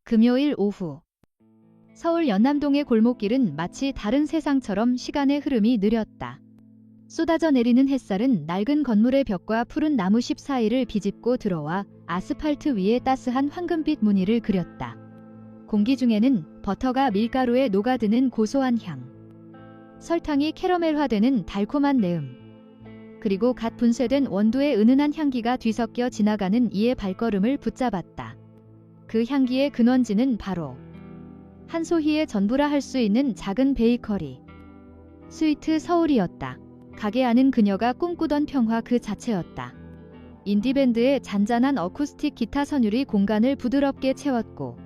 금요일 오후 서울 연남동의 골목길은 마치 다른 세상처럼 시간의 흐름이 느렸다. 쏟아져 내리는 햇살은 낡은 건물의 벽과 푸른 나무숲 사이를 비집고 들어와 아스팔트 위에 따스한 황금빛 무늬를 그렸다. 공기 중에는 버터가 밀가루에 녹아드는 고소한 향, 설탕이 캐러멜화되는 달콤한 내음, 그리고 갓 분쇄된 원두의 은은한 향기가 뒤섞여 지나가는 이의 발걸음을 붙잡았다. 그 향기의 근원지는 바로 한소희의 전부라 할 수 있는 작은 베이커리, 스위트 서울이었다. 가게 안은 그녀가 꿈꾸던 평화 그 자체였다. 인디밴드의 잔잔한 어쿠스틱 기타 선율이 공간을 부드럽게 채웠고,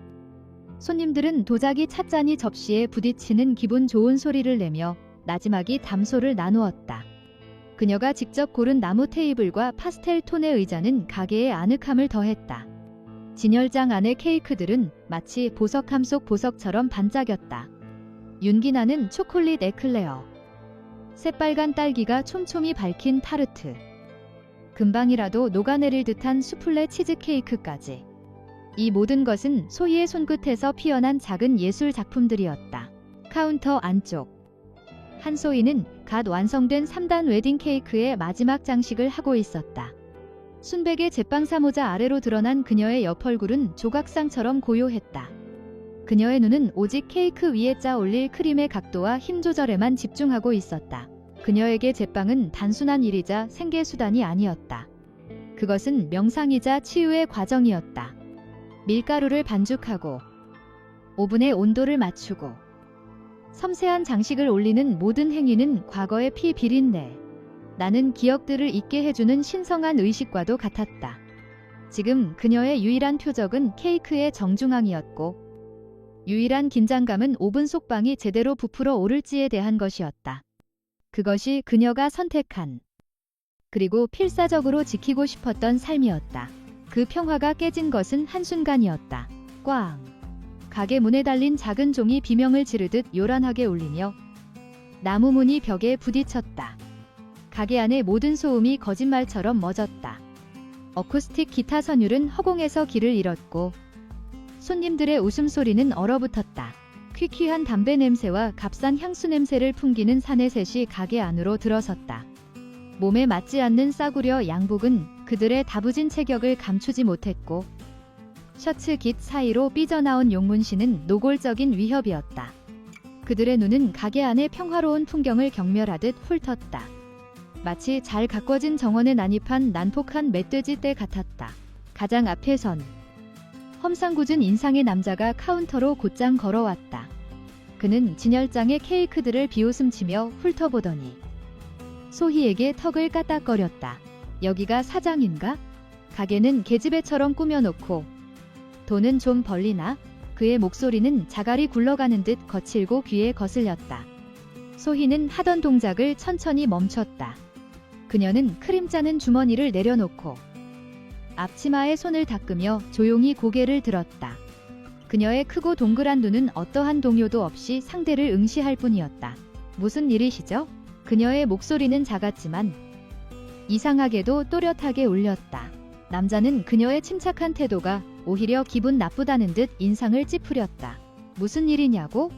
손님들은 도자기 찻잔이 접시에 부딪히는 기분 좋은 소리를 내며 나지막이 담소를 나누었다. 그녀가 직접 고른 나무 테이블과 파스텔 톤의 의자는 가게의 아늑함을 더했다. 진열장 안의 케이크들은 마치 보석함 속 보석처럼 반짝였다. 윤기나는 초콜릿 에클레어, 새빨간 딸기가 촘촘히 밝힌 타르트, 금방이라도 녹아내릴 듯한 수플레 치즈케이크까지. 이 모든 것은 소희의 손끝에서 피어난 작은 예술 작품들이었다. 카운터 안쪽, 한소희는 갓 완성된 3단 웨딩 케이크의 마지막 장식을 하고 있었다. 순백의 제빵사 모자 아래로 드러난 그녀의 옆얼굴은 조각상처럼 고요했다. 그녀의 눈은 오직 케이크 위에 짜 올릴 크림의 각도와 힘 조절에만 집중하고 있었다. 그녀에게 제빵은 단순한 일이자 생계수단이 아니었다. 그것은 명상이자 치유의 과정이었다. 밀가루를 반죽하고 오븐의 온도를 맞추고 섬세한 장식을 올리는 모든 행위는 과거의 피 비린내, 나는 기억들을 잊게 해주는 신성한 의식과도 같았다. 지금 그녀의 유일한 표적은 케이크의 정중앙이었고, 유일한 긴장감은 오븐 속방이 제대로 부풀어 오를지에 대한 것이었다. 그것이 그녀가 선택한, 그리고 필사적으로 지키고 싶었던 삶이었다. 그 평화가 깨진 것은 한순간이었다. 꽝! 가게 문에 달린 작은 종이 비명을 지르듯 요란하게 울리며 나무 문이 벽에 부딪혔다. 가게 안의 모든 소음이 거짓말처럼 멎었다. 어쿠스틱 기타 선율은 허공에서 길을 잃었고, 손님들의 웃음소리는 얼어붙었다. 퀴퀴한 담배 냄새와 값싼 향수 냄새를 풍기는 사내셋이 가게 안으로 들어섰다. 몸에 맞지 않는 싸구려 양복은 그들의 다부진 체격을 감추지 못했고, 셔츠 깃 사이로 삐져나온 용문신은 노골적인 위협이었다. 그들의 눈은 가게 안의 평화로운 풍경을 경멸하듯 훑었다. 마치 잘 가꿔진 정원에 난입한 난폭한 멧돼지 떼 같았다. 가장 앞에 선 험상궂은 인상의 남자가 카운터로 곧장 걸어왔다. 그는 진열장의 케이크들을 비웃음치며 훑어보더니 소희에게 턱을 까딱거렸다. 여기가 사장인가? 가게는 계집애처럼 꾸며놓고 돈은 좀 벌리나? 그의 목소리는 자갈이 굴러가는 듯 거칠고 귀에 거슬렸다. 소희는 하던 동작을 천천히 멈췄다. 그녀는 크림 짜는 주머니를 내려놓고 앞치마에 손을 닦으며 조용히 고개를 들었다. 그녀의 크고 동그란 눈은 어떠한 동요도 없이 상대를 응시할 뿐이었다. 무슨 일이시죠? 그녀의 목소리는 작았지만 이상하게도 또렷하게 울렸다. 남자는 그녀의 침착한 태도가 오히려 기분 나쁘다는 듯 인상을 찌푸렸다. 무슨 일이냐고?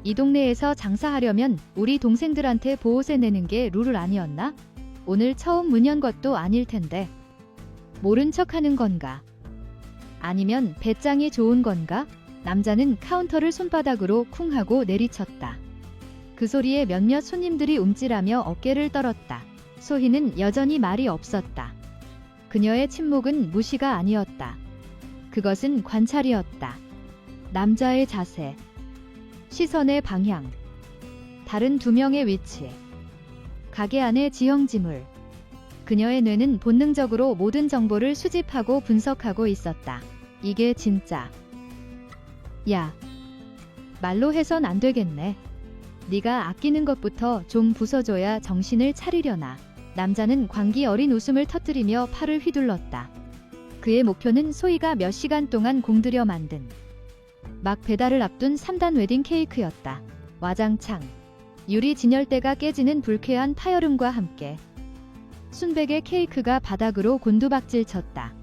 이 동네에서 장사하려면 우리 동생들한테 보호세 내는 게 룰을 아니었나? 오늘 처음 문 연 것도 아닐 텐데. 모른 척하는 건가? 아니면 배짱이 좋은 건가? 남자는 카운터를 손바닥으로 쿵 하고 내리쳤다. 그 소리에 몇몇 손님들이 움찔하며 어깨를 떨었다. 소희는 여전히 말이 없었다. 그녀의 침묵은 무시가 아니었다. 그것은 관찰이었다. 남자의 자세, 시선의 방향, 다른 두 명의 위치, 가게 안의 지형지물. 그녀의 뇌는 본능적으로 모든 정보를 수집하고 분석하고 있었다. 이게 진짜. 야, 말로 해선 안 되겠네. 네가 아끼는 것부터 좀 부숴줘야 정신을 차리려나. 남자는 광기 어린 웃음을 터뜨리며 팔을 휘둘렀다. 그의 목표는 소희가 몇 시간 동안 공들여 만든 막 배달을 앞둔 3단 웨딩 케이크였다. 와장창 유리 진열대가 깨지는 불쾌한 파열음과 함께 순백의 케이크가 바닥으로 곤두박질 쳤다.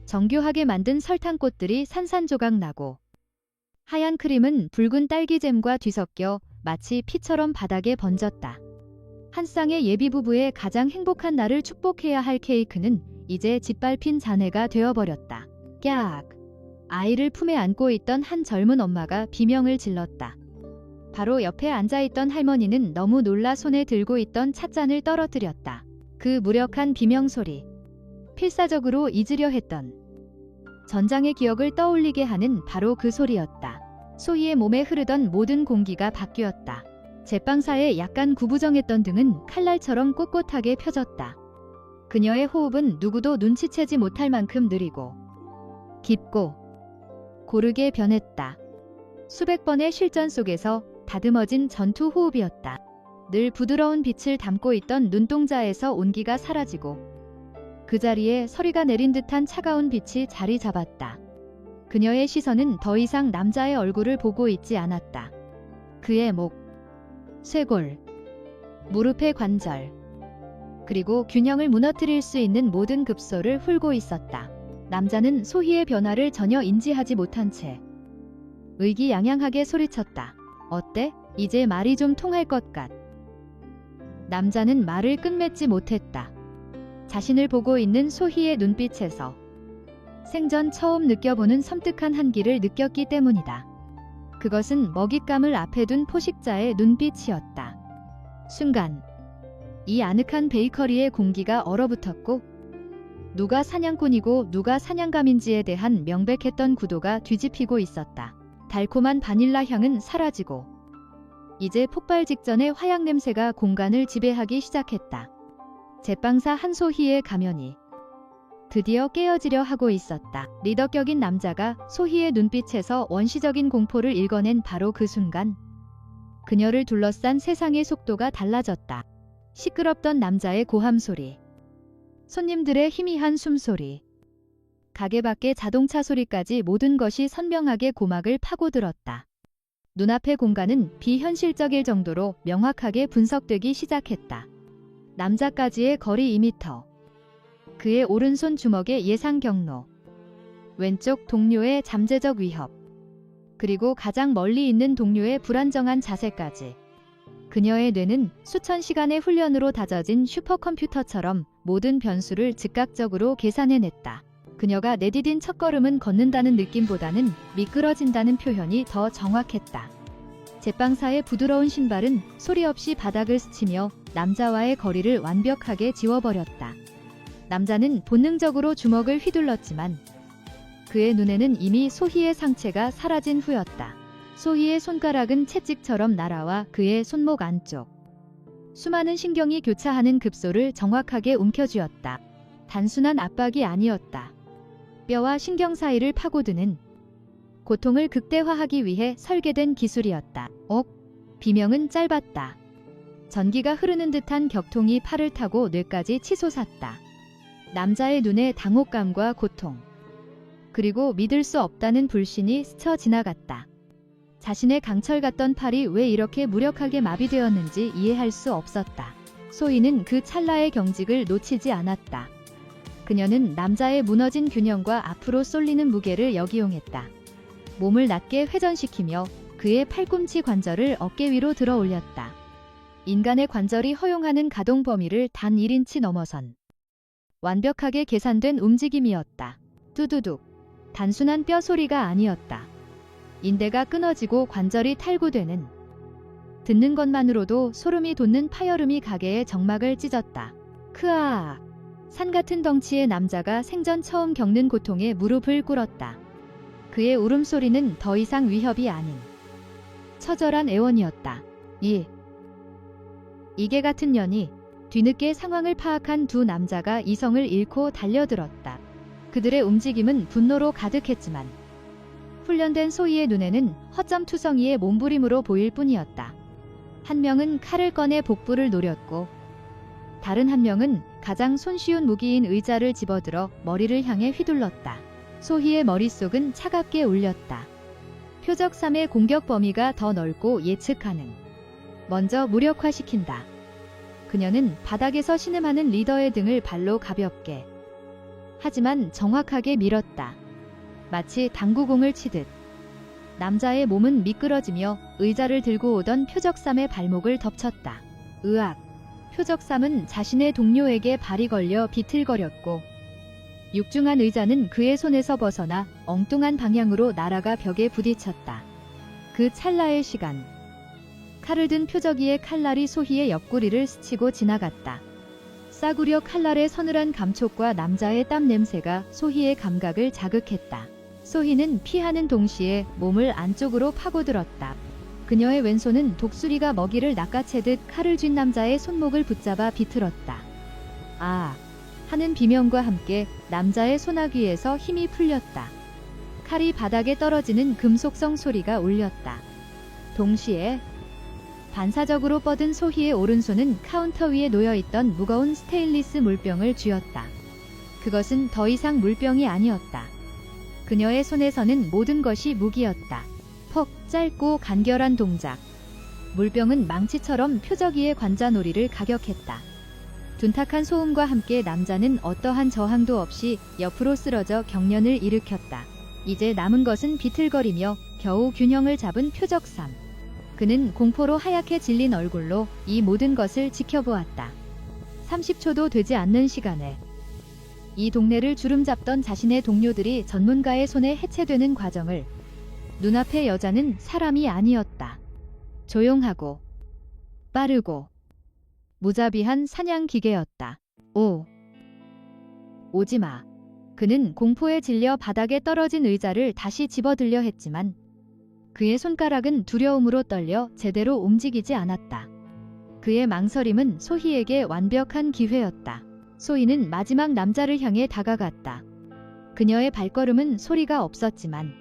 정교하게 만든 설탕꽃들이 산산조각 나고 하얀 크림은 붉은 딸기잼과 뒤섞여 마치 피처럼 바닥에 번졌다. 한 쌍의 예비 부부의 가장 행복한 날을 축복해야 할 케이크는 이제 짓밟힌 잔해가 되어버렸다. 깍! 아이를 품에 안고 있던 한 젊은 엄마가 비명을 질렀다. 바로 옆에 앉아있던 할머니는 너무 놀라 손에 들고 있던 찻잔을 떨어뜨렸다. 그 무력한 비명소리. 필사적으로 잊으려 했던 전장의 기억을 떠올리게 하는 바로 그 소리였다. 소희의 몸에 흐르던 모든 공기가 바뀌었다. 제빵사의 약간 구부정했던 등은 칼날처럼 꼿꼿하게 펴졌다. 그녀의 호흡은 누구도 눈치채지 못할 만큼 느리고 깊고 고르게 변했다. 수백 번의 실전 속에서 다듬어진 전투 호흡이었다. 늘 부드러운 빛을 담고 있던 눈동자에서 온기가 사라지고 그 자리에 서리가 내린 듯한 차가운 빛이 자리 잡았다. 그녀의 시선은 더 이상 남자의 얼굴을 보고 있지 않았다. 그의 목, 쇄골, 무릎의 관절, 그리고 균형을 무너뜨릴 수 있는 모든 급소를 훑고 있었다. 남자는 소희의 변화를 전혀 인지하지 못한 채 의기양양하게 소리쳤다. 어때? 이제 말이 좀 통할 것 같. 남자는 말을 끝맺지 못했다. 자신을 보고 있는 소희의 눈빛에서 생전 처음 느껴보는 섬뜩한 한기를 느꼈기 때문이다. 그것은 먹잇감을 앞에 둔 포식자의 눈빛이었다. 순간 이 아늑한 베이커리의 공기가 얼어붙었고 누가 사냥꾼이고 누가 사냥감인지에 대한 명백했던 구도가 뒤집히고 있었다. 달콤한 바닐라 향은 사라지고 이제 폭발 직전의 화약 냄새가 공간을 지배하기 시작했다. 제빵사 한소희의 가면이 드디어 깨어지려 하고 있었다. 리더격인 남자가 소희의 눈빛에서 원시적인 공포를 읽어낸 바로 그 순간 그녀를 둘러싼 세상의 속도가 달라졌다. 시끄럽던 남자의 고함 소리, 손님들의 희미한 숨소리, 가게 밖의 자동차 소리까지 모든 것이 선명하게 고막을 파고들었다. 눈앞의 공간은 비현실적일 정도로 명확하게 분석되기 시작했다. 남자까지의 거리 2m, 그의 오른손 주먹의 예상 경로, 왼쪽 동료의 잠재적 위협, 그리고 가장 멀리 있는 동료의 불안정한 자세까지. 그녀의 뇌는 수천 시간의 훈련으로 다져진 슈퍼컴퓨터처럼 모든 변수를 즉각적으로 계산해냈다. 그녀가 내디딘 첫걸음은 걷는다는 느낌보다는 미끄러진다는 표현이 더 정확했다. 제빵사의 부드러운 신발은 소리 없이 바닥을 스치며 남자와의 거리를 완벽하게 지워버렸다. 남자는 본능적으로 주먹을 휘둘렀지만 그의 눈에는 이미 소희의 상체가 사라진 후였다. 소희의 손가락은 채찍처럼 날아와 그의 손목 안쪽. 수많은 신경이 교차하는 급소를 정확하게 움켜쥐었다. 단순한 압박이 아니었다. 뼈와 신경 사이를 파고드는 고통을 극대화하기 위해 설계된 기술이었다. 비명은 짧았다. 전기가 흐르는 듯한 격통이 팔을 타고 뇌까지 치솟았다. 남자의 눈에 당혹감과 고통, 그리고 믿을 수 없다는 불신이 스쳐 지나갔다. 자신의 강철 같던 팔이 왜 이렇게 무력하게 마비되었는지 이해할 수 없었다. 소희는 그 찰나의 경직을 놓치지 않았다. 그녀는 남자의 무너진 균형과 앞으로 쏠리는 무게를 역이용했다. 몸을 낮게 회전시키며 그의 팔꿈치 관절을 어깨 위로 들어 올렸다. 인간의 관절이 허용하는 가동 범위를 단 1인치 넘어선 완벽하게 계산된 움직임이었다. 뚜두둑. 단순한 뼈 소리가 아니었다. 인대가 끊어지고 관절이 탈구되는, 듣는 것만으로도 소름이 돋는 파열음이 가게의 정막을 찢었다. 크아. 산 같은 덩치의 남자가 생전 처음 겪는 고통에 무릎을 꿇었다. 그의 울음소리는 더 이상 위협이 아닌 처절한 애원이었다. 이게 같은 년이 뒤늦게 상황을 파악한 두 남자가 이성을 잃고 달려들었다. 그들의 움직임은 분노로 가득했지만 훈련된 소희의 눈에는 허점투성이의 몸부림으로 보일 뿐이었다. 한 명은 칼을 꺼내 복부를 노렸고 다른 한 명은 가장 손쉬운 무기인 의자를 집어들어 머리를 향해 휘둘렀다. 소희의 머릿속은 차갑게 울렸다. 표적 3의 공격 범위가 더 넓고 예측 가능. 먼저 무력화시킨다. 그녀는 바닥에서 신음하는 리더의 등을 발로 가볍게, 하지만 정확하게 밀었다. 마치 당구공을 치듯. 남자의 몸은 미끄러지며 의자를 들고 오던 표적삼의 발목을 덮쳤다. 으악! 표적삼은 자신의 동료에게 발이 걸려 비틀거렸고 육중한 의자는 그의 손에서 벗어나 엉뚱한 방향으로 날아가 벽에 부딪혔다. 그 찰나의 시간, 칼을 든 표적이의 칼날이 소희의 옆구리를 스치고 지나갔다. 싸구려 칼날의 서늘한 감촉과 남자의 땀 냄새가 소희의 감각을 자극했다. 소희는 피하는 동시에 몸을 안쪽으로 파고들었다. 그녀의 왼손은 독수리가 먹이를 낚아채듯 칼을 쥔 남자의 손목을 붙잡아 비틀었다. 아! 하는 비명과 함께 남자의 소나귀에서 힘이 풀렸다. 칼이 바닥에 떨어지는 금속성 소리가 울렸다. 동시에 반사적으로 뻗은 소희의 오른손은 카운터 위에 놓여있던 무거운 스테인리스 물병을 쥐었다. 그것은 더 이상 물병이 아니었다. 그녀의 손에서는 모든 것이 무기였다. 퍽! 짧고 간결한 동작. 물병은 망치처럼 표적이의 관자놀이를 가격했다. 둔탁한 소음과 함께 남자는 어떠한 저항도 없이 옆으로 쓰러져 경련을 일으켰다. 이제 남은 것은 비틀거리며 겨우 균형을 잡은 표적삼. 그는 공포로 하얗게 질린 얼굴로 이 모든 것을 지켜보았다. 30초도 되지 않는 시간에 이 동네를 주름잡던 자신의 동료들이 전문가의 손에 해체되는 과정을 눈앞의 여자는 사람이 아니었다. 조용하고 빠르고 무자비한 사냥 기계였다. 오지마. 그는 공포에 질려 바닥에 떨어진 의자를 다시 집어들려 했지만 그의 손가락은 두려움으로 떨려 제대로 움직이지 않았다. 그의 망설임은 소희에게 완벽한 기회였다. 소희는 마지막 남자를 향해 다가갔다. 그녀의 발걸음은 소리가 없었지만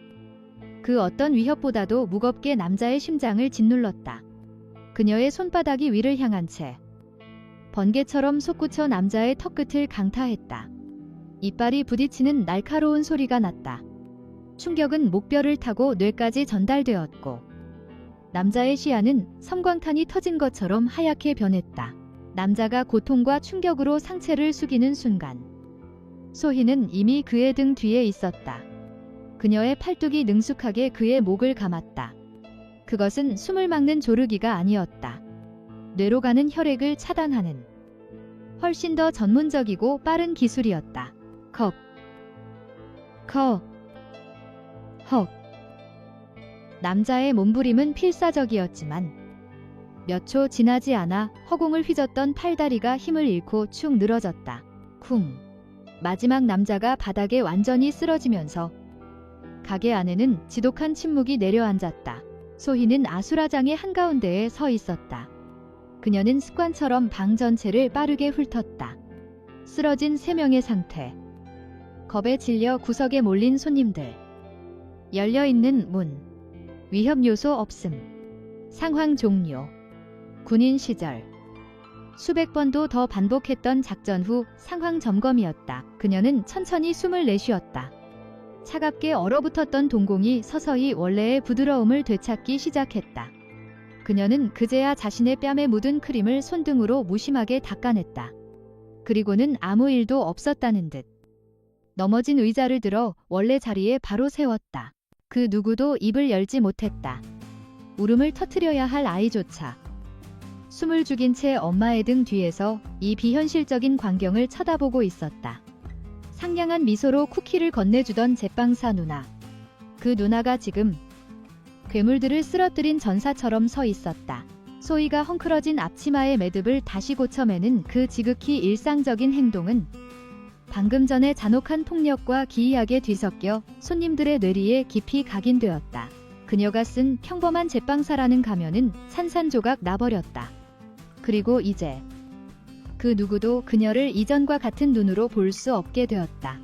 그 어떤 위협보다도 무겁게 남자의 심장을 짓눌렀다. 그녀의 손바닥이 위를 향한 채 번개처럼 솟구쳐 남자의 턱끝을 강타했다. 이빨이 부딪히는 날카로운 소리가 났다. 충격은 목뼈를 타고 뇌까지 전달되었고 남자의 시야는 섬광탄이 터진 것처럼 하얗게 변했다. 남자가 고통과 충격으로 상체를 숙이는 순간 소희는 이미 그의 등 뒤에 있었다. 그녀의 팔뚝이 능숙하게 그의 목을 감았다. 그것은 숨을 막는 조르기가 아니었다. 뇌로 가는 혈액을 차단하는 훨씬 더 전문적이고 빠른 기술이었다. 헉. 남자의 몸부림은 필사적이었지만 몇 초 지나지 않아 허공을 휘젓던 팔다리가 힘을 잃고 축 늘어졌다. 쿵. 마지막 남자가 바닥에 완전히 쓰러지면서 가게 안에는 지독한 침묵이 내려앉았다. 소희는 아수라장의 한가운데에 서 있었다. 그녀는 습관처럼 방 전체를 빠르게 훑었다. 쓰러진 3명의 상태. 겁에 질려 구석에 몰린 손님들. 열려있는 문. 위협 요소 없음. 상황 종료. 군인 시절. 수백 번도 더 반복했던 작전 후 상황 점검이었다. 그녀는 천천히 숨을 내쉬었다. 차갑게 얼어붙었던 동공이 서서히 원래의 부드러움을 되찾기 시작했다. 그녀는 그제야 자신의 뺨에 묻은 크림을 손등으로 무심하게 닦아냈다. 그리고는 아무 일도 없었다는 듯 넘어진 의자를 들어 원래 자리에 바로 세웠다. 그 누구도 입을 열지 못했다. 울음을 터뜨려야 할 아이조차. 숨을 죽인 채 엄마의 등 뒤에서 이 비현실적인 광경을 쳐다보고 있었다. 상냥한 미소로 쿠키를 건네주던 제빵사 누나. 그 누나가 지금 괴물들을 쓰러뜨린 전사처럼 서 있었다. 소희가 헝클어진 앞치마의 매듭을 다시 고쳐매는 그 지극히 일상적인 행동은 방금 전의 잔혹한 폭력과 기이하게 뒤섞여 손님들의 뇌리에 깊이 각인되었다. 그녀가 쓴 평범한 제빵사라는 가면은 산산조각 나버렸다. 그리고 이제 그 누구도 그녀를 이전과 같은 눈으로 볼 수 없게 되었다.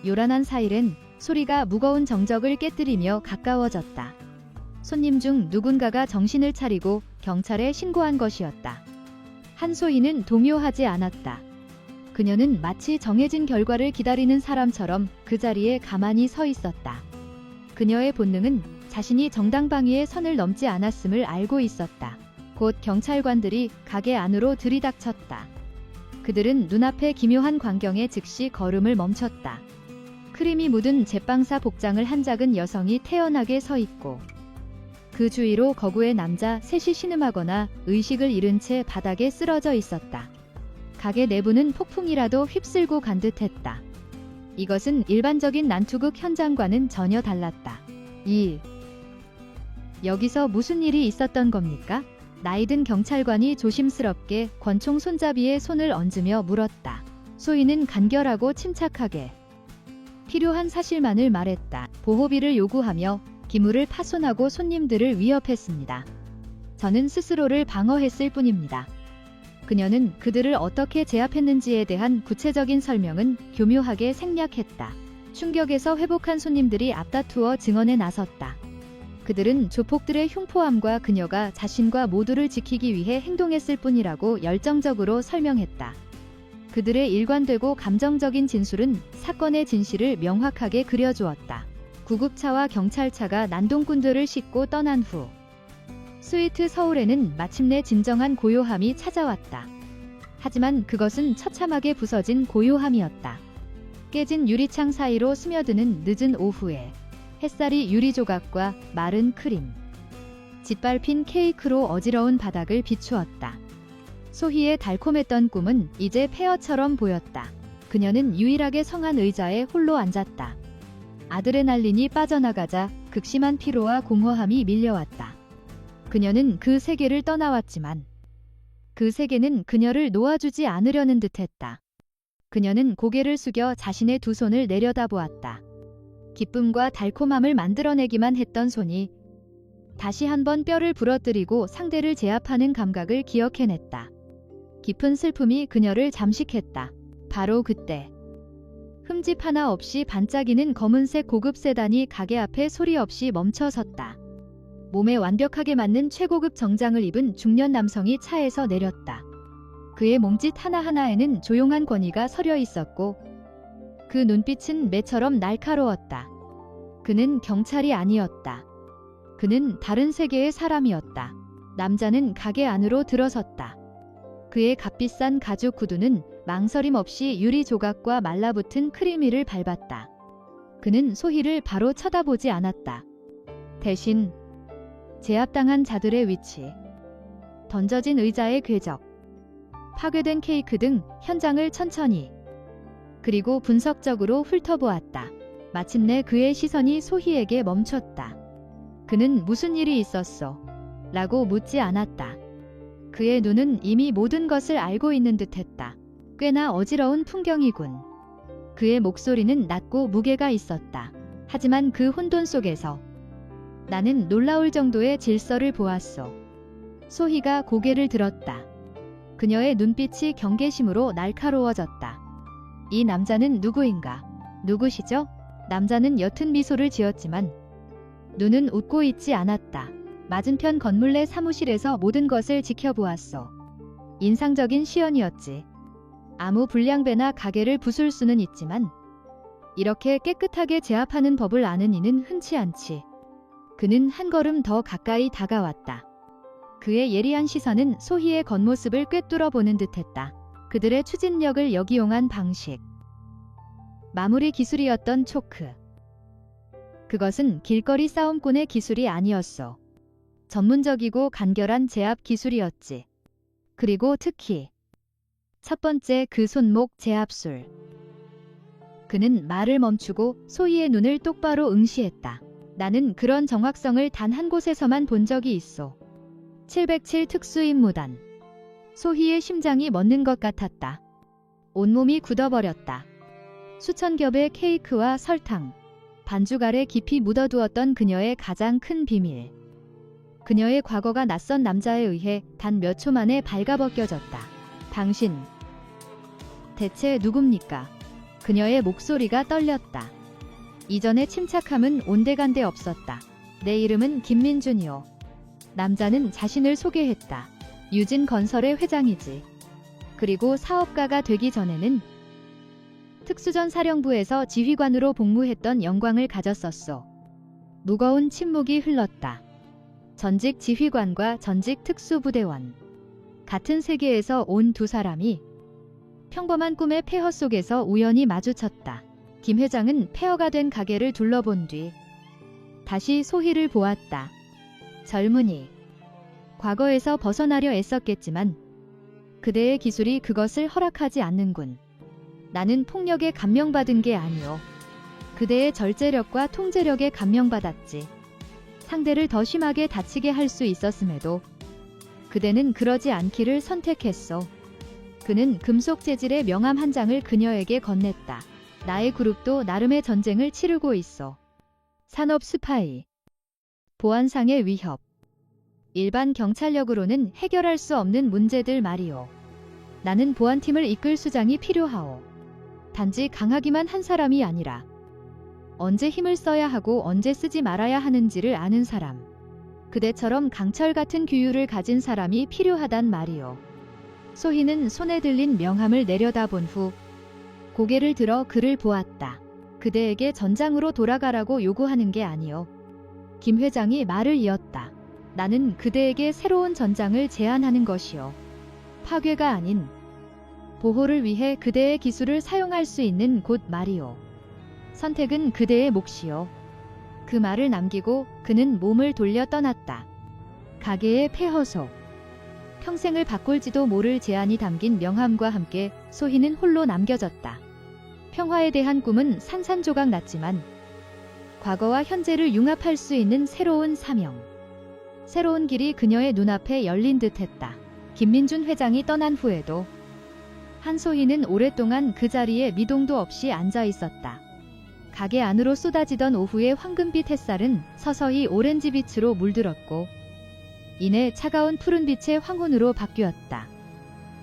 요란한 사이렌 소리가 무거운 정적을 깨뜨리며 가까워졌다. 손님 중 누군가가 정신을 차리고 경찰에 신고한 것이었다. 한소희는 동요하지 않았다. 그녀는 마치 정해진 결과를 기다리는 사람처럼 그 자리에 가만히 서 있었다. 그녀의 본능은 자신이 정당방위의 선을 넘지 않았음을 알고 있었다. 곧 경찰관들이 가게 안으로 들이닥쳤다. 그들은 눈앞의 기묘한 광경에 즉시 걸음을 멈췄다. 크림이 묻은 제빵사 복장을 한 작은 여성이 태연하게 서 있고 그 주위로 거구의 남자 셋이 신음하거나 의식을 잃은 채 바닥에 쓰러져 있었다. 가게 내부는 폭풍이라도 휩쓸고 간 듯했다. 이것은 일반적인 난투극 현장과는 전혀 달랐다. 여기서 무슨 일이 있었던 겁니까? 나이든 경찰관이 조심스럽게 권총 손잡이에 손을 얹으며 물었다. 소희는 간결하고 침착하게 필요한 사실만을 말했다. 보호비를 요구하며 기물을 파손하고 손님들을 위협했습니다. 저는 스스로를 방어했을 뿐입니다. 그녀는 그들을 어떻게 제압했는지에 대한 구체적인 설명은 교묘하게 생략했다. 충격에서 회복한 손님들이 앞다투어 증언에 나섰다. 그들은 조폭들의 흉포함과 그녀가 자신과 모두를 지키기 위해 행동했을 뿐이라고 열정적으로 설명했다. 그들의 일관되고 감정적인 진술은 사건의 진실을 명확하게 그려주었다. 구급차와 경찰차가 난동꾼들을 싣고 떠난 후 스위트 서울에는 마침내 진정한 고요함이 찾아왔다. 하지만 그것은 처참하게 부서진 고요함이었다. 깨진 유리창 사이로 스며드는 늦은 오후에 햇살이 유리 조각과 마른 크림, 짓밟힌 케이크로 어지러운 바닥을 비추었다. 소희의 달콤했던 꿈은 이제 폐허처럼 보였다. 그녀는 유일하게 성한 의자에 홀로 앉았다. 아드레날린이 빠져나가자 극심한 피로와 공허함이 밀려왔다. 그녀는 그 세계를 떠나왔지만 그 세계는 그녀를 놓아주지 않으려는 듯했다. 그녀는 고개를 숙여 자신의 두 손을 내려다보았다. 기쁨과 달콤함을 만들어내기만 했던 손이 다시 한번 뼈를 부러뜨리고 상대를 제압하는 감각을 기억해냈다. 깊은 슬픔이 그녀를 잠식했다. 바로 그때 흠집 하나 없이 반짝이는 검은색 고급 세단이 가게 앞에 소리 없이 멈춰섰다. 몸에 완벽하게 맞는 최고급 정장을 입은 중년 남성이 차에서 내렸다. 그의 몸짓 하나하나에는 조용한 권위가 서려 있었고 그 눈빛은 매처럼 날카로웠다. 그는 경찰이 아니었다. 그는 다른 세계의 사람이었다. 남자는 가게 안으로 들어섰다. 그의 값비싼 가죽 구두는 망설임 없이 유리 조각과 말라붙은 크림 위를 밟았다. 그는 소희를 바로 쳐다보지 않았다. 대신 제압당한 자들의 위치, 던져진 의자의 궤적, 파괴된 케이크 등 현장을 천천히 그리고 분석적으로 훑어보았다. 마침내 그의 시선이 소희에게 멈췄다. 그는 무슨 일이 있었어? 라고 묻지 않았다. 그의 눈은 이미 모든 것을 알고 있는 듯했다. 꽤나 어지러운 풍경이군. 그의 목소리는 낮고 무게가 있었다. 하지만 그 혼돈 속에서 나는 놀라울 정도의 질서를 보았어. 소희가 고개를 들었다. 그녀의 눈빛이 경계심으로 날카로워졌다. 이 남자는 누구인가? 누구시죠? 남자는 옅은 미소를 지었지만 눈은 웃고 있지 않았다. 맞은편 건물 내 사무실에서 모든 것을 지켜보았어. 인상적인 시연이었지. 아무 불량배나 가게를 부술 수는 있지만 이렇게 깨끗하게 제압하는 법을 아는 이는 흔치 않지. 그는 한 걸음 더 가까이 다가왔다. 그의 예리한 시선은 소희의 겉모습을 꿰뚫어 보는 듯했다. 그들의 추진력을 역이용한 방식. 마무리 기술이었던 초크. 그것은 길거리 싸움꾼의 기술이 아니었어. 전문적이고 간결한 제압 기술이었지. 그리고 특히 첫 번째 그 손목 제압술. 그는 말을 멈추고 소희의 눈을 똑바로 응시했다. 나는 그런 정확성을 단 한 곳에서만 본 적이 있어. 707 특수임무단. 소희의 심장이 멎는 것 같았다. 온몸이 굳어버렸다. 수천 겹의 케이크와 설탕, 반죽 아래 깊이 묻어두었던 그녀의 가장 큰 비밀. 그녀의 과거가 낯선 남자에 의해 단 몇 초 만에 발가벗겨졌다. 당신, 대체 누굽니까? 그녀의 목소리가 떨렸다. 이전의 침착함은 온데간데 없었다. 내 이름은 김민준이요. 남자는 자신을 소개했다. 유진건설의 회장이지. 그리고 사업가가 되기 전에는 특수전 사령부에서 지휘관으로 복무했던 영광을 가졌었어. 무거운 침묵이 흘렀다. 전직 지휘관과 전직 특수부대원. 같은 세계에서 온 두 사람이 평범한 꿈의 폐허 속에서 우연히 마주쳤다. 김 회장은 폐허가 된 가게를 둘러본 뒤 다시 소희를 보았다. 젊은이. 과거에서 벗어나려 애썼겠지만 그대의 기술이 그것을 허락하지 않는군. 나는 폭력에 감명받은 게 아니오. 그대의 절제력과 통제력에 감명받았지. 상대를 더 심하게 다치게 할 수 있었음에도 그대는 그러지 않기를 선택했소. 그는 금속 재질의 명함 한 장을 그녀에게 건넸다. 나의 그룹도 나름의 전쟁을 치르고 있어. 산업 스파이. 보안상의 위협. 일반 경찰력으로는 해결할 수 없는 문제들 말이오. 나는 보안팀을 이끌 수장이 필요하오. 단지 강하기만 한 사람이 아니라 언제 힘을 써야 하고 언제 쓰지 말아야 하는지를 아는 사람. 그대처럼 강철 같은 규율을 가진 사람이 필요하단 말이오. 소희는 손에 들린 명함을 내려다본 후 고개를 들어 그를 보았다. 그대에게 전장으로 돌아가라고 요구하는 게 아니오. 김 회장이 말을 이었다. 나는 그대에게 새로운 전장을 제안하는 것이오. 파괴가 아닌 보호를 위해 그대의 기술을 사용할 수 있는 곳 말이오. 선택은 그대의 몫이오. 그 말을 남기고 그는 몸을 돌려 떠났다. 가게의 폐허소. 평생을 바꿀지도 모를 제안이 담긴 명함과 함께 소희는 홀로 남겨졌다. 평화에 대한 꿈은 산산조각 났지만 과거와 현재를 융합할 수 있는 새로운 사명. 새로운 길이 그녀의 눈앞에 열린 듯했다. 김민준 회장이 떠난 후에도 한소희는 오랫동안 그 자리에 미동도 없이 앉아 있었다. 가게 안으로 쏟아지던 오후의 황금빛 햇살은 서서히 오렌지빛으로 물들었고 이내 차가운 푸른빛의 황혼으로 바뀌었다.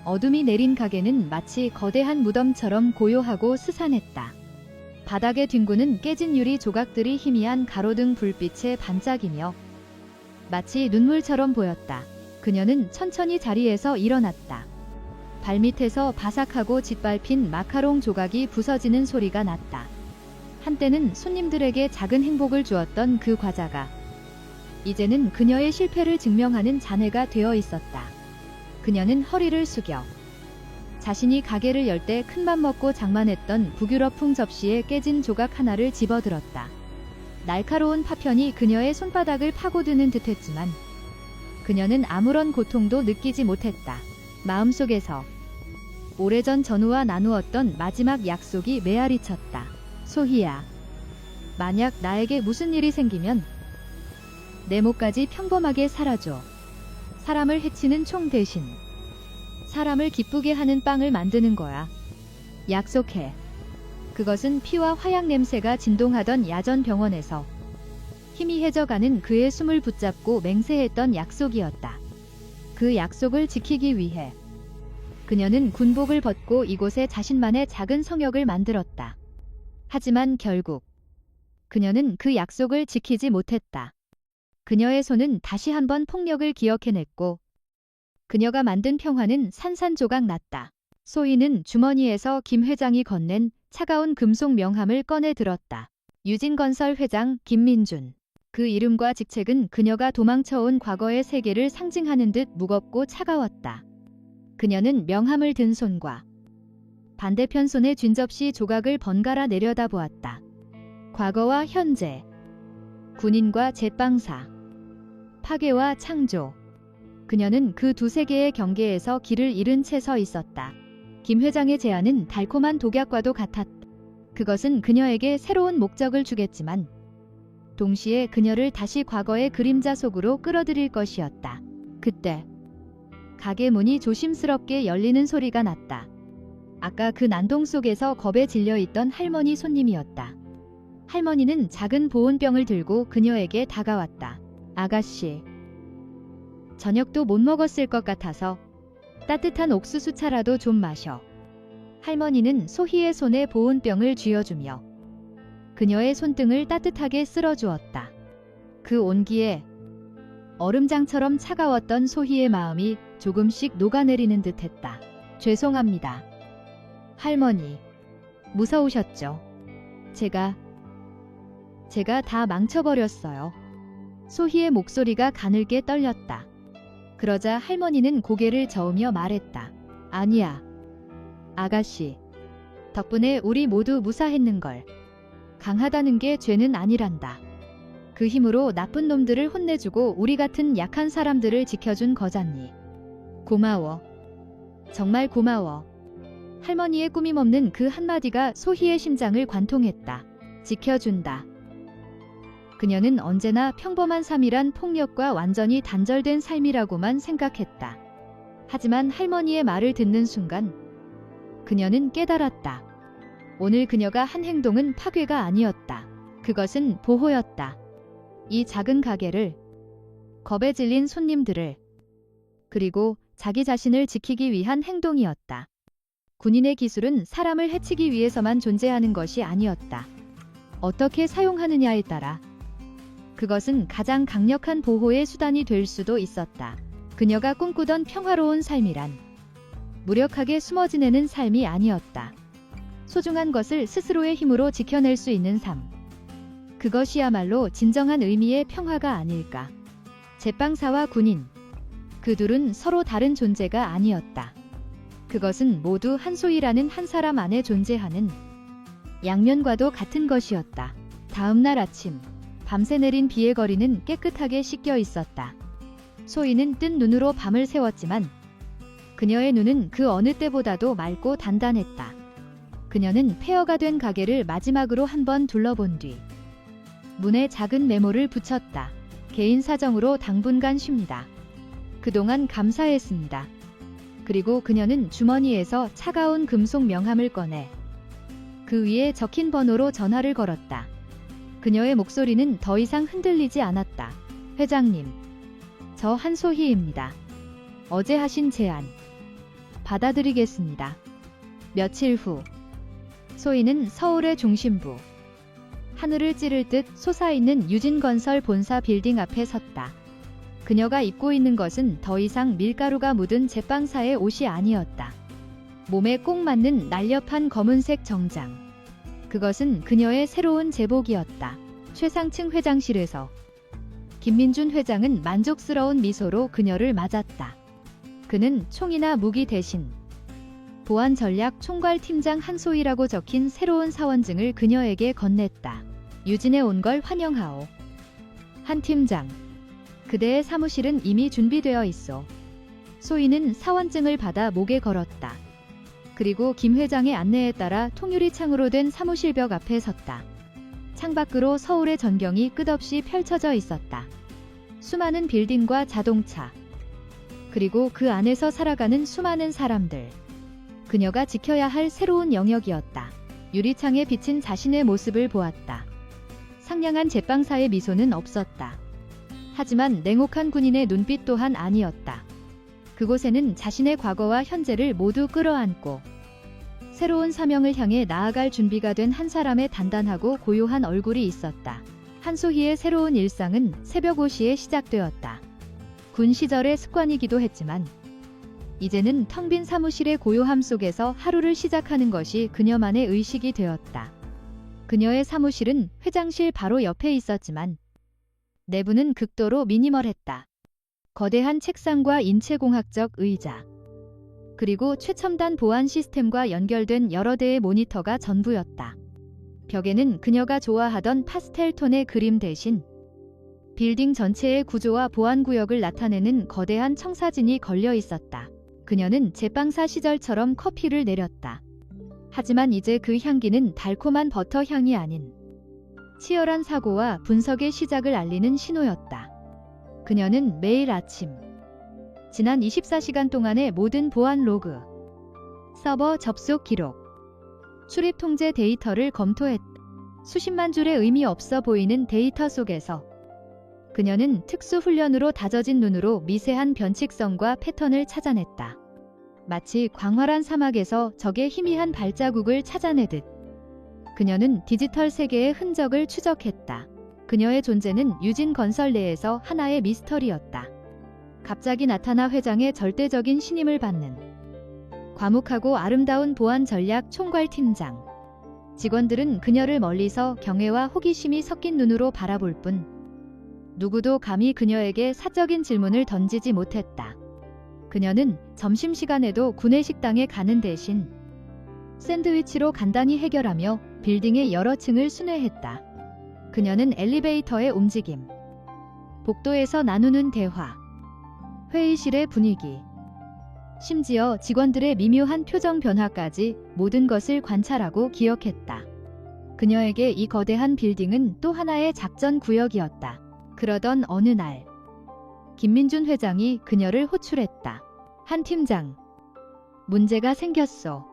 어둠이 내린 가게는 마치 거대한 무덤처럼 고요하고 스산했다. 바닥에 뒹구는 깨진 유리 조각들이 희미한 가로등 불빛에 반짝이며 마치 눈물처럼 보였다. 그녀는 천천히 자리에서 일어났다. 발밑에서 바삭하고 짓밟힌 마카롱 조각이 부서지는 소리가 났다. 한때는 손님들에게 작은 행복을 주었던 그 과자가 이제는 그녀의 실패를 증명하는 잔해가 되어 있었다. 그녀는 허리를 숙여 자신이 가게를 열 때 큰맘 먹고 장만했던 북유럽풍 접시에 깨진 조각 하나를 집어들었다. 날카로운 파편이 그녀의 손바닥을 파고드는 듯했지만 그녀는 아무런 고통도 느끼지 못했다. 마음속에서 오래전 전우와 나누었던 마지막 약속이 메아리 쳤다. 소희야, 만약 나에게 무슨 일이 생기면 내 몫까지 평범하게 살아줘. 사람을 해치는 총 대신 사람을 기쁘게 하는 빵을 만드는 거야. 약속해. 그것은 피와 화약 냄새가 진동하던 야전 병원에서 희미해져가는 그의 숨을 붙잡고 맹세했던 약속이었다. 그 약속을 지키기 위해 그녀는 군복을 벗고 이곳에 자신만의 작은 성역을 만들었다. 하지만 결국 그녀는 그 약속을 지키지 못했다. 그녀의 손은 다시 한번 폭력을 기억해냈고 그녀가 만든 평화는 산산조각 났다. 소희는 주머니에서 김 회장이 건넨 차가운 금속 명함을 꺼내 들었다. 유진건설 회장 김민준. 그 이름과 직책은 그녀가 도망쳐온 과거의 세계를 상징하는 듯 무겁고 차가웠다. 그녀는 명함을 든 손과 반대편 손에 쥔 접시 조각을 번갈아 내려다보았다. 과거와 현재, 군인과 제빵사, 파괴와 창조. 그녀는 그 두 세계의 경계에서 길을 잃은 채 서 있었다. 김 회장의 제안은 달콤한 독약과도 같았다. 그것은 그녀에게 새로운 목적을 주겠지만 동시에 그녀를 다시 과거의 그림자 속으로 끌어들일 것이었다. 그때 가게 문이 조심스럽게 열리는 소리가 났다. 아까 그 난동 속에서 겁에 질려있던 할머니 손님이었다. 할머니는 작은 보온병을 들고 그녀에게 다가왔다. 아가씨, 저녁도 못 먹었을 것 같아서 따뜻한 옥수수차라도 좀 마셔. 할머니는 소희의 손에 보온병을 쥐어주며 그녀의 손등을 따뜻하게 쓸어주었다. 그 온기에 얼음장처럼 차가웠던 소희의 마음이 조금씩 녹아내리는 듯했다. 죄송합니다. 할머니, 무서우셨죠? 제가 다 망쳐버렸어요. 소희의 목소리가 가늘게 떨렸다. 그러자 할머니는 고개를 저으며 말했다. 아니야, 아가씨. 덕분에 우리 모두 무사했는걸. 강하다는 게 죄는 아니란다. 그 힘으로 나쁜 놈들을 혼내주고 우리 같은 약한 사람들을 지켜준 거잖니. 고마워. 정말 고마워. 할머니의 꾸밈 없는 그 한마디가 소희의 심장을 관통했다. 지켜준다. 그녀는 언제나 평범한 삶이란 폭력과 완전히 단절된 삶이라고만 생각했다. 하지만 할머니의 말을 듣는 순간 그녀는 깨달았다. 오늘 그녀가 한 행동은 파괴가 아니었다. 그것은 보호였다. 이 작은 가게를, 겁에 질린 손님들을, 그리고 자기 자신을 지키기 위한 행동이었다. 군인의 기술은 사람을 해치기 위해서만 존재하는 것이 아니었다. 어떻게 사용하느냐에 따라 그것은 가장 강력한 보호의 수단이 될 수도 있었다. 그녀가 꿈꾸던 평화로운 삶이란 무력하게 숨어 지내는 삶이 아니었다. 소중한 것을 스스로의 힘으로 지켜낼 수 있는 삶. 그것이야말로 진정한 의미의 평화가 아닐까. 제빵사와 군인. 그 둘은 서로 다른 존재가 아니었다. 그것은 모두 한소희라는 한 사람 안에 존재하는 양면과도 같은 것이었다. 다음 날 아침, 밤새 내린 비에 거리는 깨끗하게 씻겨 있었다. 소희는 뜬 눈으로 밤을 새웠지만 그녀의 눈은 그 어느 때보다도 맑고 단단했다. 그녀는 폐허가 된 가게를 마지막으로 한번 둘러본 뒤 문에 작은 메모를 붙였다. 개인 사정으로 당분간 쉽니다. 그동안 감사했습니다. 그리고 그녀는 주머니에서 차가운 금속 명함을 꺼내 그 위에 적힌 번호로 전화를 걸었다. 그녀의 목소리는 더 이상 흔들리지 않았다. 회장님, 저 한소희입니다. 어제 하신 제안 받아들이겠습니다. 며칠 후 소희는 서울의 중심부 하늘을 찌를 듯 솟아있는 유진건설 본사 빌딩 앞에 섰다. 그녀가 입고 있는 것은 더 이상 밀가루가 묻은 제빵사의 옷이 아니었다. 몸에 꼭 맞는 날렵한 검은색 정장. 그것은 그녀의 새로운 제복이었다. 최상층 회장실에서 김민준 회장은 만족스러운 미소로 그녀를 맞았다. 그는 총이나 무기 대신 보안전략 총괄팀장 한소희라고 적힌 새로운 사원증을 그녀에게 건넸다. 유진에 온 걸 환영하오. 한 팀장. 그대의 사무실은 이미 준비되어 있어. 소희는 사원증을 받아 목에 걸었다. 그리고 김 회장의 안내에 따라 통유리 창으로 된 사무실 벽 앞에 섰다. 창밖으로 서울의 전경이 끝없이 펼쳐져 있었다. 수많은 빌딩과 자동차. 그리고 그 안에서 살아가는 수많은 사람들. 그녀가 지켜야 할 새로운 영역이었다. 유리창에 비친 자신의 모습을 보았다. 상냥한 제빵사의 미소는 없었다. 하지만 냉혹한 군인의 눈빛 또한 아니었다. 그곳에는 자신의 과거와 현재를 모두 끌어안고 새로운 사명을 향해 나아갈 준비가 된 한 사람의 단단하고 고요한 얼굴이 있었다. 한소희의 새로운 일상은 새벽 5시에 시작되었다. 군 시절의 습관이기도 했지만 이제는 텅 빈 사무실의 고요함 속에서 하루를 시작하는 것이 그녀만의 의식이 되었다. 그녀의 사무실은 회장실 바로 옆에 있었지만 내부는 극도로 미니멀했다. 거대한 책상과 인체공학적 의자, 그리고 최첨단 보안 시스템과 연결된 여러 대의 모니터가 전부였다. 벽에는 그녀가 좋아하던 파스텔 톤의 그림 대신 빌딩 전체의 구조와 보안 구역을 나타내는 거대한 청사진이 걸려 있었다. 그녀는 제빵사 시절처럼 커피를 내렸다. 하지만 이제 그 향기는 달콤한 버터 향이 아닌 치열한 사고와 분석의 시작을 알리는 신호였다. 그녀는 매일 아침 지난 24시간 동안의 모든 보안 로그, 서버 접속 기록, 출입 통제 데이터를 검토했다. 수십만 줄의 의미 없어 보이는 데이터 속에서 그녀는 특수 훈련으로 다져진 눈으로 미세한 변칙성과 패턴을 찾아냈다. 마치 광활한 사막에서 적의 희미한 발자국을 찾아내듯 그녀는 디지털 세계의 흔적을 추적했다. 그녀의 존재는 유진건설 내에서 하나의 미스터리였다. 갑자기 나타나 회장의 절대적인 신임을 받는 과묵하고 아름다운 보안 전략 총괄팀장. 직원들은 그녀를 멀리서 경외와 호기심이 섞인 눈으로 바라볼 뿐 누구도 감히 그녀에게 사적인 질문을 던지지 못했다. 그녀는 점심시간에도 구내식당에 가는 대신 샌드위치로 간단히 해결하며 빌딩의 여러 층을 순회했다. 그녀는 엘리베이터의 움직임, 복도에서 나누는 대화, 회의실의 분위기, 심지어 직원들의 미묘한 표정 변화까지 모든 것을 관찰하고 기억했다. 그녀에게 이 거대한 빌딩은 또 하나의 작전 구역이었다. 그러던 어느 날, 김민준 회장이 그녀를 호출했다. 한 팀장, 문제가 생겼어.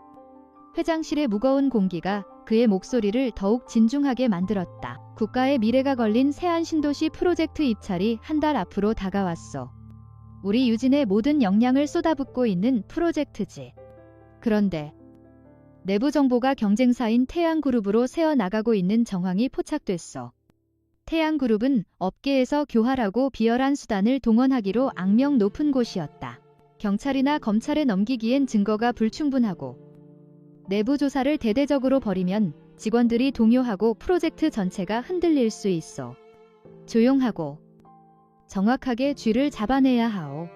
회장실의 무거운 공기가 그의 목소리를 더욱 진중하게 만들었다. 국가의 미래가 걸린 세안신도시 프로젝트 입찰이 한 달 앞으로 다가왔어. 우리 유진의 모든 역량을 쏟아붓고 있는 프로젝트지. 그런데 내부 정보가 경쟁사인 태양그룹으로 새어나가고 있는 정황이 포착됐어. 태양그룹은 업계에서 교활하고 비열한 수단을 동원하기로 악명 높은 곳이었다. 경찰이나 검찰에 넘기기엔 증거가 불충분하고 내부 조사를 대대적으로 벌이면 직원들이 동요하고 프로젝트 전체가 흔들릴 수 있어. 조용하고 정확하게 쥐를 잡아내야 하오.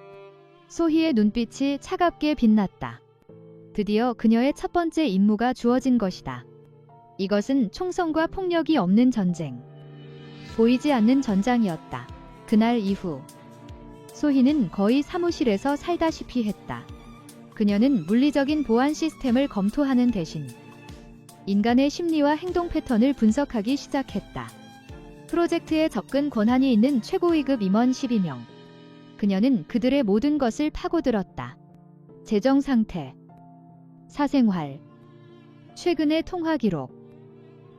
소희의 눈빛이 차갑게 빛났다. 드디어 그녀의 첫 번째 임무가 주어진 것이다. 이것은 총성과 폭력이 없는 전쟁, 보이지 않는 전장이었다. 그날 이후 소희는 거의 사무실에서 살다시피 했다. 그녀는 물리적인 보안 시스템을 검토하는 대신 인간의 심리와 행동 패턴을 분석하기 시작했다. 프로젝트에 접근 권한이 있는 최고위급 임원 12명. 그녀는 그들의 모든 것을 파고들었다. 재정 상태, 사생활, 최근의 통화 기록,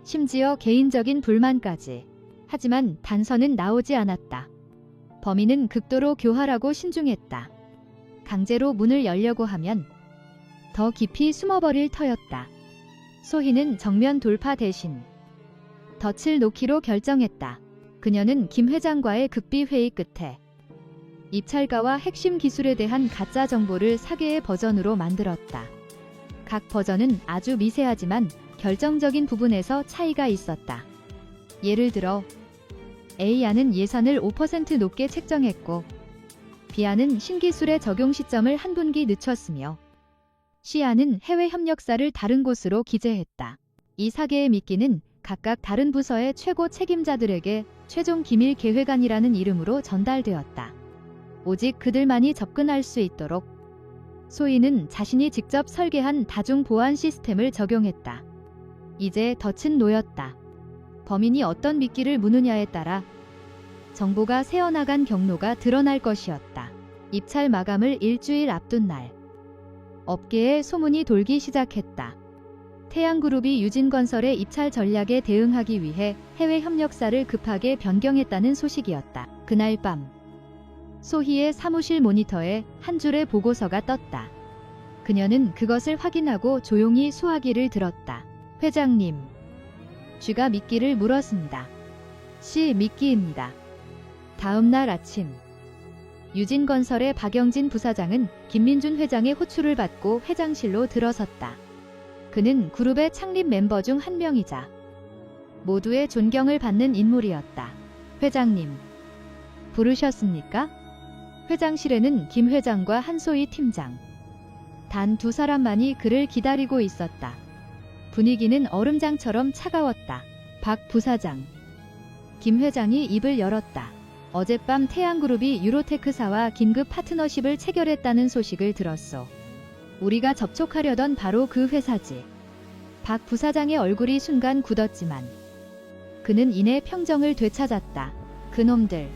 심지어 개인적인 불만까지. 하지만 단서는 나오지 않았다. 범인은 극도로 교활하고 신중했다. 강제로 문을 열려고 하면 더 깊이 숨어버릴 터였다. 소희는 정면 돌파 대신 덫을 놓기로 결정했다. 그녀는 김 회장과의 극비 회의 끝에 입찰가와 핵심 기술에 대한 가짜 정보를 4개의 버전으로 만들었다. 각 버전은 아주 미세하지만 결정적인 부분에서 차이가 있었다. 예를 들어 A안은 예산을 5% 높게 책정했고 B안은 신기술의 적용 시점을 한 분기 늦췄으며 C안은 해외 협력사를 다른 곳으로 기재했다. 이 4개의 미끼는 각각 다른 부서의 최고 책임자들에게 최종 기밀 계획안이라는 이름으로 전달되었다. 오직 그들만이 접근할 수 있도록 소희는 자신이 직접 설계한 다중 보안 시스템을 적용했다. 이제 덫은 놓였다. 범인이 어떤 미끼를 무느냐에 따라 정보가 새어나간 경로가 드러날 것이었다. 입찰 마감을 일주일 앞둔 날, 업계에 소문이 돌기 시작했다. 태양그룹이 유진건설의 입찰 전략에 대응하기 위해 해외 협력사를 급하게 변경했다는 소식이었다. 그날 밤, 소희의 사무실 모니터에 한 줄의 보고서가 떴다. 그녀는 그것을 확인하고 조용히 수화기를 들었다. 회장님, 쥐가 미끼를 물었습니다. 씨 미끼입니다. 다음 날 아침, 유진건설의 박영진 부사장은 김민준 회장의 호출을 받고 회장실로 들어섰다. 그는 그룹의 창립 멤버 중 한 명이자 모두의 존경을 받는 인물이었다. 회장님, 부르셨습니까? 회장실에는 김 회장과 한소희 팀장, 단 2사람만이 그를 기다리고 있었다. 분위기는 얼음장처럼 차가웠다. 박 부사장, 김 회장이 입을 열었다. 어젯밤 태양그룹이 유로테크사와 긴급 파트너십을 체결했다는 소식을 들었어. 우리가 접촉하려던 바로 그 회사지. 박 부사장의 얼굴이 순간 굳었지만 그는 이내 평정을 되찾았다. 그놈들,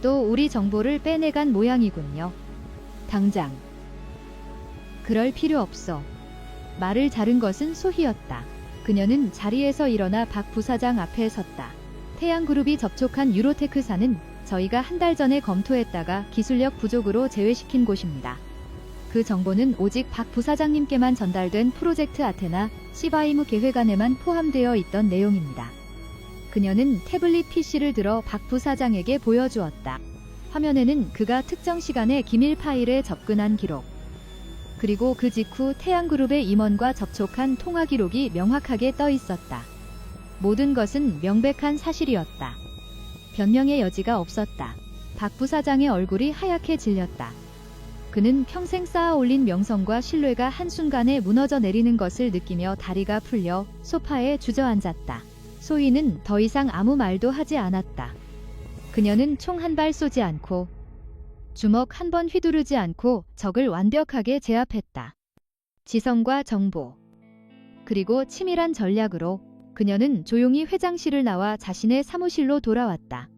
또 우리 정보를 빼내간 모양이군요. 당장. 그럴 필요 없어. 말을 자른 것은 소희였다. 그녀는 자리에서 일어나 박 부사장 앞에 섰다. 태양그룹이 접촉한 유로테크사는 저희가 한 달 전에 검토했다가 기술력 부족으로 제외시킨 곳입니다. 그 정보는 오직 박 부사장님께만 전달된 프로젝트 아테나 시바이무 계획안에만 포함되어 있던 내용입니다. 그녀는 태블릿 PC를 들어 박 부사장에게 보여주었다. 화면에는 그가 특정 시간에 기밀 파일에 접근한 기록, 그리고 그 직후 태양그룹의 임원과 접촉한 통화 기록이 명확하게 떠 있었다. 모든 것은 명백한 사실이었다. 변명의 여지가 없었다. 박 부사장의 얼굴이 하얗게 질렸다. 그는 평생 쌓아 올린 명성과 신뢰가 한순간에 무너져 내리는 것을 느끼며 다리가 풀려 소파에 주저앉았다. 소희는 더 이상 아무 말도 하지 않았다. 그녀는 총 한 발 쏘지 않고 주먹 한 번 휘두르지 않고 적을 완벽하게 제압했다. 지성과 정보, 그리고 치밀한 전략으로 그녀는 조용히 회장실을 나와 자신의 사무실로 돌아왔다.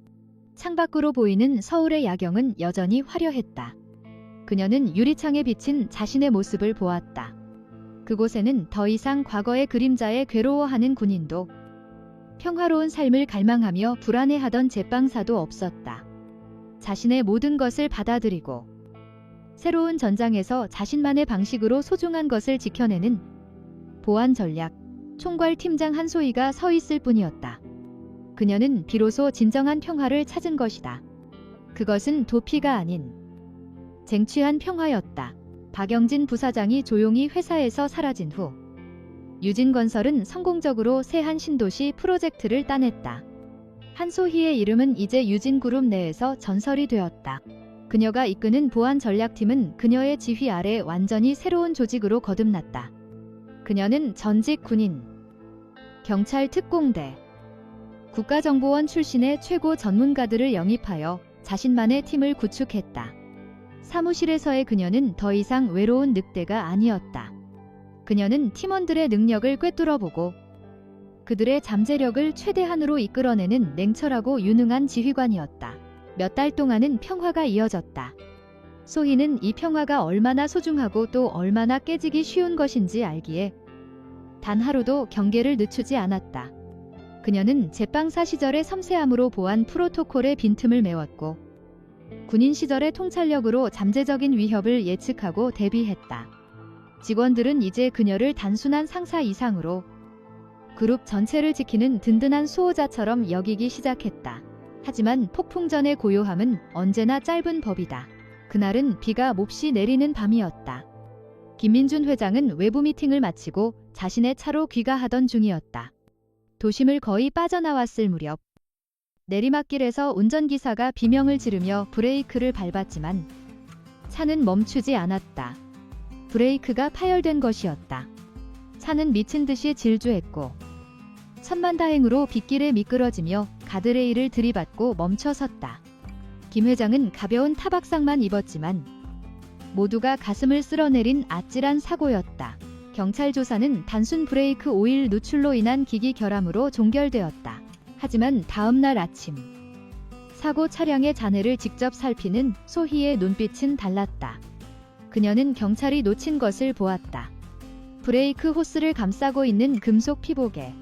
창밖으로 보이는 서울의 야경은 여전히 화려했다. 그녀는 유리창에 비친 자신의 모습을 보았다. 그곳에는 더 이상 과거의 그림자에 괴로워하는 군인도, 평화로운 삶을 갈망하며 불안해하던 제빵사도 없었다. 자신의 모든 것을 받아들이고 새로운 전장에서 자신만의 방식으로 소중한 것을 지켜내는 보안 전략 총괄 팀장 한소희가 서 있을 뿐이었다. 그녀는 비로소 진정한 평화를 찾은 것이다. 그것은 도피가 아닌 쟁취한 평화였다. 박영진 부사장이 조용히 회사에서 사라진 후 유진건설은 성공적으로 새한 신도시 프로젝트를 따냈다. 한소희의 이름은 이제 유진그룹 내에서 전설이 되었다. 그녀가 이끄는 보안 전략팀은 그녀의 지휘 아래 완전히 새로운 조직으로 거듭났다. 그녀는 전직 군인, 경찰 특공대, 국가정보원 출신의 최고 전문가들을 영입하여 자신만의 팀을 구축했다. 사무실에서의 그녀는 더 이상 외로운 늑대가 아니었다. 그녀는 팀원들의 능력을 꿰뚫어보고 그들의 잠재력을 최대한으로 이끌어내는 냉철하고 유능한 지휘관이었다. 몇 달 동안은 평화가 이어졌다. 소희는 이 평화가 얼마나 소중하고 또 얼마나 깨지기 쉬운 것인지 알기에 단 하루도 경계를 늦추지 않았다. 그녀는 제빵사 시절의 섬세함으로 보안 프로토콜의 빈틈을 메웠고 군인 시절의 통찰력으로 잠재적인 위협을 예측하고 대비했다. 직원들은 이제 그녀를 단순한 상사 이상으로 그룹 전체를 지키는 든든한 수호자처럼 여기기 시작했다. 하지만 폭풍전의 고요함은 언제나 짧은 법이다. 그날은 비가 몹시 내리는 밤이었다. 김민준 회장은 외부 미팅을 마치고 자신의 차로 귀가하던 중이었다. 도심을 거의 빠져나왔을 무렵 내리막길에서 운전기사가 비명을 지르며 브레이크를 밟았지만 차는 멈추지 않았다. 브레이크가 파열된 것이었다. 차는 미친 듯이 질주했고 천만다행으로 빗길에 미끄러지며 가드레일을 들이받고 멈춰섰다. 김 회장은 가벼운 타박상만 입었지만 모두가 가슴을 쓸어내린 아찔한 사고였다. 경찰 조사는 단순 브레이크 오일 누출로 인한 기기 결함으로 종결되었다. 하지만 다음 날 아침 사고 차량의 잔해를 직접 살피는 소희의 눈빛은 달랐다. 그녀는 경찰이 놓친 것을 보았다. 브레이크 호스를 감싸고 있는 금속 피복에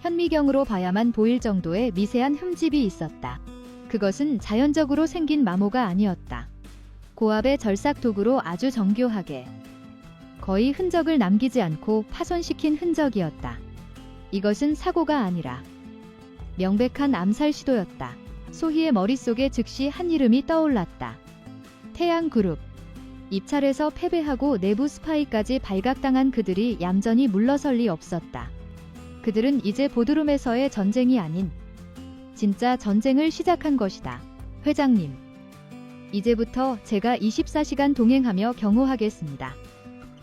현미경으로 봐야만 보일 정도의 미세한 흠집이 있었다. 그것은 자연적으로 생긴 마모가 아니었다. 고압의 절삭 도구로 아주 정교하게 거의 흔적을 남기지 않고 파손시킨 흔적이었다. 이것은 사고가 아니라 명백한 암살 시도였다. 소희의 머릿속에 즉시 한 이름이 떠올랐다. 태양그룹. 입찰에서 패배하고 내부 스파이까지 발각당한 그들이 얌전히 물러설 리 없었다. 그들은 이제 보드룸에서의 전쟁이 아닌 진짜 전쟁을 시작한 것이다. 회장님, 이제부터 제가 24시간 동행하며 경호하겠습니다.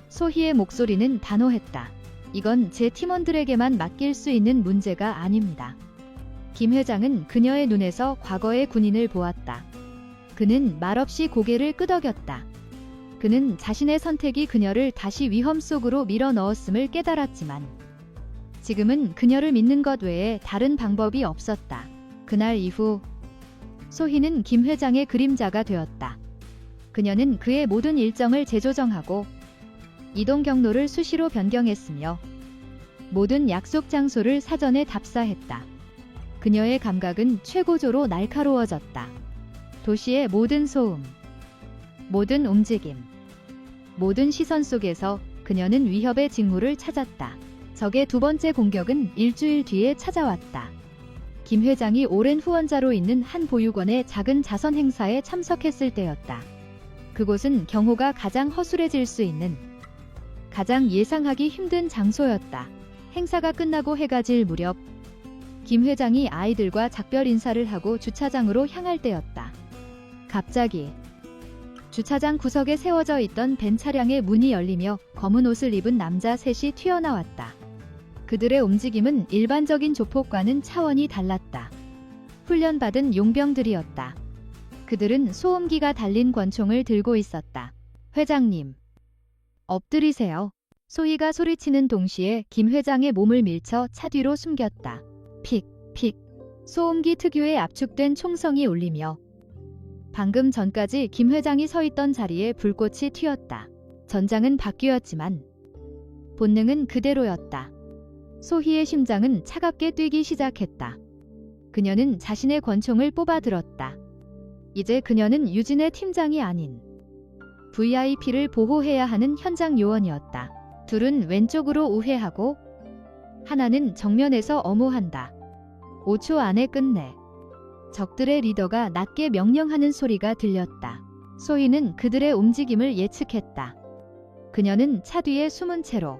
소희의 목소리는 단호했다. 이건 제 팀원들에게만 맡길 수 있는 문제가 아닙니다. 김 회장은 그녀의 눈에서 과거의 군인을 보았다. 그는 말없이 고개를 끄덕였다. 그는 자신의 선택이 그녀를 다시 위험 속으로 밀어 넣었음을 깨달았지만 지금은 그녀를 믿는 것 외에 다른 방법이 없었다. 그날 이후 소희는 김 회장의 그림자가 되었다. 그녀는 그의 모든 일정을 재조정하고 이동 경로를 수시로 변경했으며 모든 약속 장소를 사전에 답사했다. 그녀의 감각은 최고조로 날카로워졌다. 도시의 모든 소음, 모든 움직임, 모든 시선 속에서 그녀는 위협의 징후를 찾았다. 적의 두 번째 공격은 일주일 뒤에 찾아왔다. 김 회장이 오랜 후원자로 있는 한 보육원의 작은 자선 행사에 참석했을 때였다. 그곳은 경호가 가장 허술해질 수 있는 가장 예상하기 힘든 장소였다. 행사가 끝나고 해가 질 무렵 김 회장이 아이들과 작별 인사를 하고 주차장으로 향할 때였다. 갑자기 주차장 구석에 세워져 있던 벤 차량의 문이 열리며 검은 옷을 입은 남자 셋이 튀어나왔다. 그들의 움직임은 일반적인 조폭과는 차원이 달랐다. 훈련받은 용병들이었다. 그들은 소음기가 달린 권총을 들고 있었다. 회장님, 엎드리세요. 소희가 소리치는 동시에 김 회장의 몸을 밀쳐 차 뒤로 숨겼다. 픽, 픽. 소음기 특유의 압축된 총성이 울리며 방금 전까지 김 회장이 서 있던 자리에 불꽃이 튀었다. 전장은 바뀌었지만 본능은 그대로였다. 소희의 심장은 차갑게 뛰기 시작했다. 그녀는 자신의 권총을 뽑아들었다. 이제 그녀는 유진의 팀장이 아닌 VIP를 보호해야 하는 현장 요원이었다. 둘은 왼쪽으로 우회하고 하나는 정면에서 엄호한다. 5초 안에 끝내. 적들의 리더가 낮게 명령하는 소리가 들렸다. 소희는 그들의 움직임을 예측했다. 그녀는 차 뒤에 숨은 채로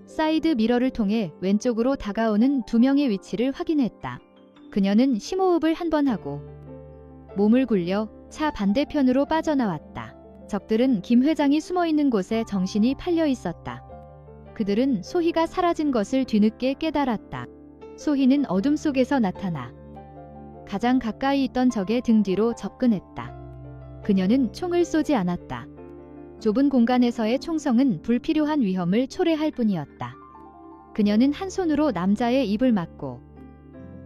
사이드 미러를 통해 왼쪽으로 다가오는 두 명의 위치를 확인했다. 그녀는 심호흡을 한 번 하고 몸을 굴려 차 반대편으로 빠져나왔다. 적들은 김 회장이 숨어있는 곳에 정신이 팔려 있었다. 그들은 소희가 사라진 것을 뒤늦게 깨달았다. 소희는 어둠 속에서 나타나 가장 가까이 있던 적의 등 뒤로 접근했다. 그녀는 총을 쏘지 않았다. 좁은 공간에서의 총성은 불필요한 위험을 초래할 뿐이었다. 그녀는 한 손으로 남자의 입을 막고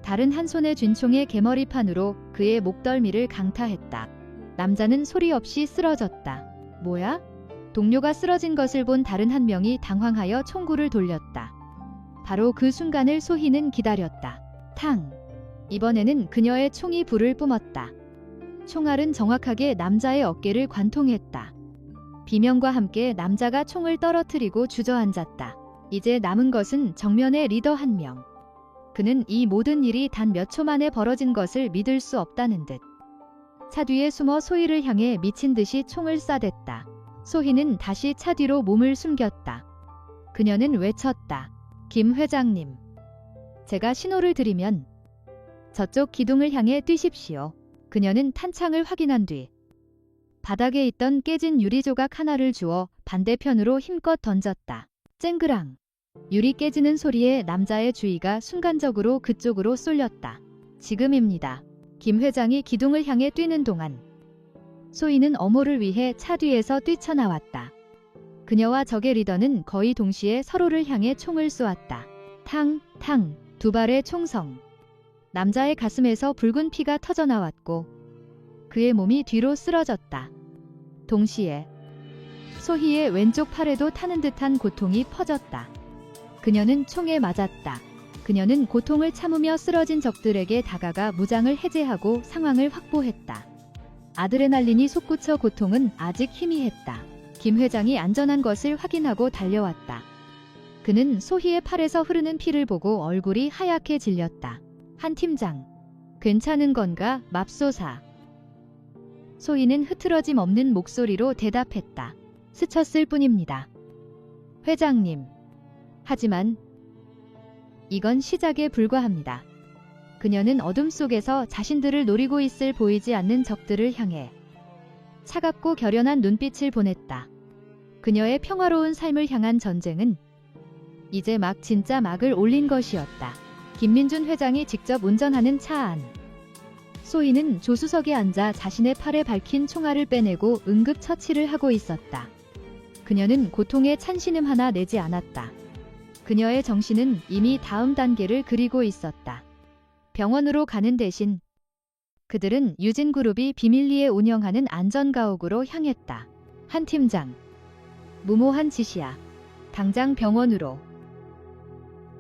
다른 한 손에 쥔 총의 개머리판으로 그의 목덜미를 강타했다. 남자는 소리 없이 쓰러졌다. 뭐야? 동료가 쓰러진 것을 본 다른 한 명이 당황하여 총구를 돌렸다. 바로 그 순간을 소희는 기다렸다. 탕! 이번에는 그녀의 총이 불을 뿜었다. 총알은 정확하게 남자의 어깨를 관통했다. 비명과 함께 남자가 총을 떨어뜨리고 주저앉았다. 이제 남은 것은 정면의 리더 한 명. 그는 이 모든 일이 단 몇 초 만에 벌어진 것을 믿을 수 없다는 듯. 차 뒤에 숨어 소희를 향해 미친 듯이 총을 쏴댔다. 소희는 다시 차 뒤로 몸을 숨겼다. 그녀는 외쳤다. 김 회장님. 제가 신호를 드리면 저쪽 기둥을 향해 뛰십시오. 그녀는 탄창을 확인한 뒤 바닥에 있던 깨진 유리 조각 하나를 주워 반대편으로 힘껏 던졌다. 쨍그랑. 유리 깨지는 소리에 남자의 주의가 순간적으로 그쪽으로 쏠렸다. 지금입니다. 김 회장이 기둥을 향해 뛰는 동안 소희는 엄호를 위해 차 뒤에서 뛰쳐나왔다. 그녀와 적의 리더는 거의 동시에 서로를 향해 총을 쏘았다. 탕, 탕, 두 발의 총성. 남자의 가슴에서 붉은 피가 터져나왔고 그의 몸이 뒤로 쓰러졌다. 동시에 소희의 왼쪽 팔에도 타는 듯한 고통이 퍼졌다. 그녀는 총에 맞았다. 그녀는 고통을 참으며 쓰러진 적들에게 다가가 무장을 해제하고 상황을 확보했다. 아드레날린이 솟구쳐 고통은 아직 희미했다. 김 회장이 안전한 것을 확인하고 달려왔다. 그는 소희의 팔에서 흐르는 피를 보고 얼굴이 하얗게 질렸다. 한 팀장. 괜찮은 건가, 맙소사. 소희는 흐트러짐 없는 목소리로 대답했다. 스쳤을 뿐입니다. 회장님. 하지만 이건 시작에 불과합니다. 그녀는 어둠 속에서 자신들을 노리고 있을 보이지 않는 적들을 향해 차갑고 결연한 눈빛을 보냈다. 그녀의 평화로운 삶을 향한 전쟁은 이제 막 진짜 막을 올린 것이었다. 김민준 회장이 직접 운전하는 차 안. 소희는 조수석에 앉아 자신의 팔에 박힌 총알을 빼내고 응급처치를 하고 있었다. 그녀는 고통에 찬 신음 하나 내지 않았다. 그녀의 정신은 이미 다음 단계를 그리고 있었다. 병원으로 가는 대신 그들은 유진그룹이 비밀리에 운영하는 안전가옥으로 향했다. 한 팀장. 무모한 짓이야. 당장 병원으로.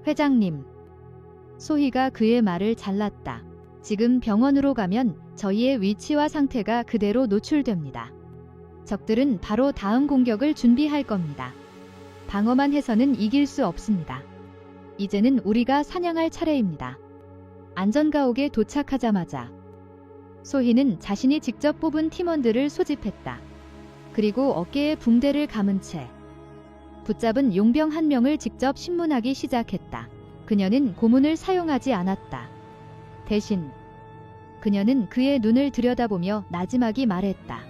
회장님. 소희가 그의 말을 잘랐다. 지금 병원으로 가면 저희의 위치와 상태가 그대로 노출됩니다. 적들은 바로 다음 공격을 준비할 겁니다. 방어만 해서는 이길 수 없습니다. 이제는 우리가 사냥할 차례입니다. 안전가옥에 도착하자마자 소희는 자신이 직접 뽑은 팀원들을 소집했다. 그리고 어깨에 붕대를 감은 채 붙잡은 용병 한 명을 직접 신문하기 시작했다. 그녀는 고문을 사용하지 않았다. 대신 그녀는 그의 눈을 들여다보며 나지막이 말했다.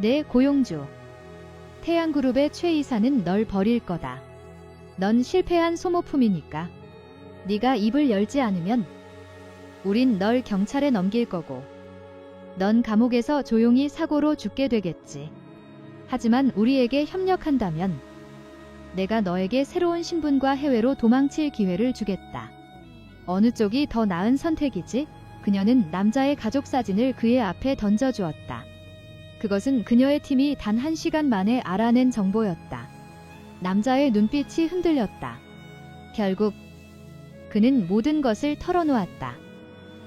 네, 고용주. 태양그룹의 최 이사는 널 버릴 거다. 넌 실패한 소모품이니까. 네가 입을 열지 않으면 우린 널 경찰에 넘길 거고 넌 감옥에서 조용히 사고로 죽게 되겠지. 하지만 우리에게 협력한다면 내가 너에게 새로운 신분과 해외로 도망칠 기회를 주겠다. 어느 쪽이 더 나은 선택이지? 그녀는 남자의 가족 사진을 그의 앞에 던져주었다. 그것은 그녀의 팀이 단 1시간 만에 알아낸 정보였다. 남자의 눈빛이 흔들렸다. 결국 그는 모든 것을 털어놓았다.